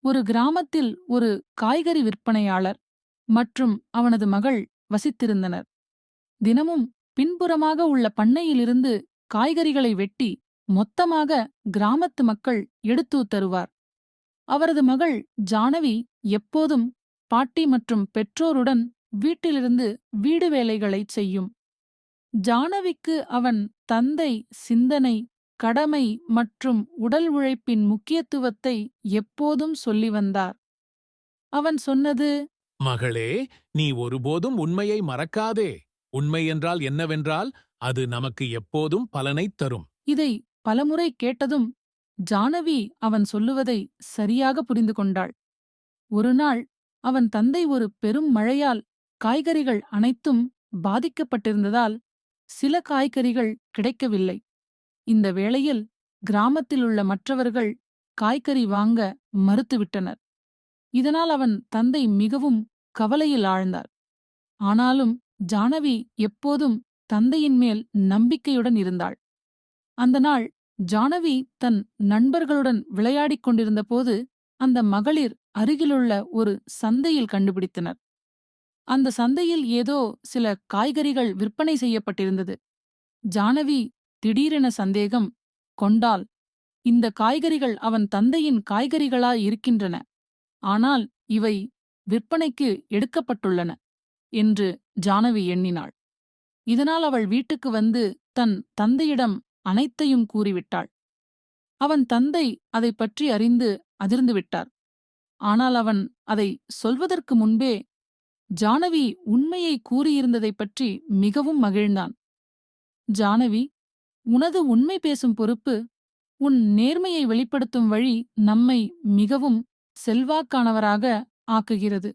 ஒரு கிராமத்தில் ஒரு காய்கறி விற்பனையாளர் மற்றும் அவனது மகள் வசித்திருந்தனர். தினமும் பின்புறமாக உள்ள பண்ணையிலிருந்து காய்கறிகளை வெட்டி மொத்தமாக கிராமத்து மக்கள் எடுத்து தருவார். அவரது மகள் ஜானவி எப்போதும் பாட்டி மற்றும் பெற்றோருடன் வீட்டிலிருந்து வீடு வேலைகளைச் செய்யும். ஜானவிக்கு அவன் தந்தை சிந்தனை, கடமை மற்றும் உடல் உழைப்பின் முக்கியத்துவத்தை எப்போதும் சொல்லி வந்தார். அவன் சொன்னது, மகளே, நீ ஒருபோதும் உண்மையை மறக்காதே. உண்மை என்றால் என்னவென்றால், அது நமக்கு எப்போதும் பலனைத் தரும். இதை பலமுறை கேட்டதும் ஜானவி அவன் சொல்லுவதை சரியாக புரிந்து கொண்டாள். ஒருநாள் அவன் தந்தை ஒரு பெரும் மழையால் காய்கறிகள் அனைத்தும் பாதிக்கப்பட்டிருந்ததால் சில காய்கறிகள் கிடைக்கவில்லை. இந்த வேளையில் கிராமத்தில் உள்ள மற்றவர்கள் காய்கறி வாங்க மறுத்துவிட்டனர். இதனால் அவன் தந்தை மிகவும் கவலையில் ஆழ்ந்தார். ஆனாலும் ஜானவி எப்போதும் தந்தையின் மேல் நம்பிக்கையுடன் இருந்தாள். அந்த நாள் ஜானவி தன் நண்பர்களுடன் விளையாடிக் கொண்டிருந்தபோது அந்த மகளிர் அருகிலுள்ள ஒரு சந்தையில் கண்டுபிடித்தனர். அந்த சந்தையில் ஏதோ சில காய்கறிகள் விற்பனை செய்யப்பட்டிருந்தது. ஜானவி திடீரென சந்தேகம் கொண்டாள். இந்த காய்கறிகள் அவன் தந்தையின் காய்கறிகளா இருக்கின்றன, ஆனால் இவை விற்பனைக்கு எடுக்கப்பட்டுள்ளன என்று ஜானவி எண்ணினாள். இதனால் அவள் வீட்டுக்கு வந்து தன் தந்தையிடம் அனைத்தையும் கூறிவிட்டாள். அவன் தந்தை அதைப் பற்றி அறிந்து அதிர்ந்து விட்டார். ஆனால் அவன் அதை சொல்வதற்கு முன்பே ஜானவி உண்மையை கூறியிருந்ததைப் பற்றி மிகவும் மகிழ்ந்தான். ஜானவி, உனது உண்மை பேசும் பொறுப்பு, உன் நேர்மையை வெளிப்படுத்தும் வழி நம்மை மிகவும் செல்வாக்கானவராக ஆக்குகிறது.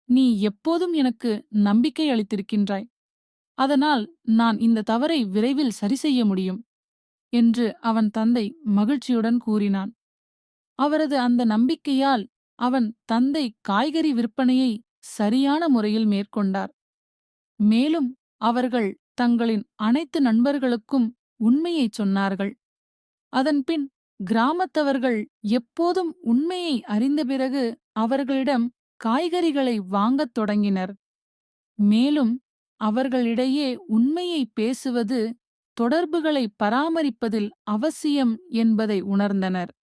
நீ எப்போதும் எனக்கு நம்பிக்கை அளித்திருக்கின்றாய். அதனால் நான் இந்த தவறை விரைவில் சரிசெய்ய முடியும் என்று அவன் தந்தை மகிழ்ச்சியுடன் கூறினான். அவரது அந்த நம்பிக்கையால் அவன் தந்தை காய்கறி விற்பனையை சரியான முறையில் மேற்கொண்டார். மேலும் அவர்கள் தங்களின் அனைத்து நண்பர்களுக்கும் உண்மையைச் சொன்னார்கள். அதன்பின் கிராமத்தவர்கள் எப்போதும் உண்மையை அறிந்த பிறகு அவர்களிடம் காய்கறிகளை வாங்கத் தொடங்கினர். மேலும் அவர்களிடையே உண்மையை பேசுவது தொடர்புகளை பராமரிப்பதில் அவசியம் என்பதை உணர்ந்தனர்.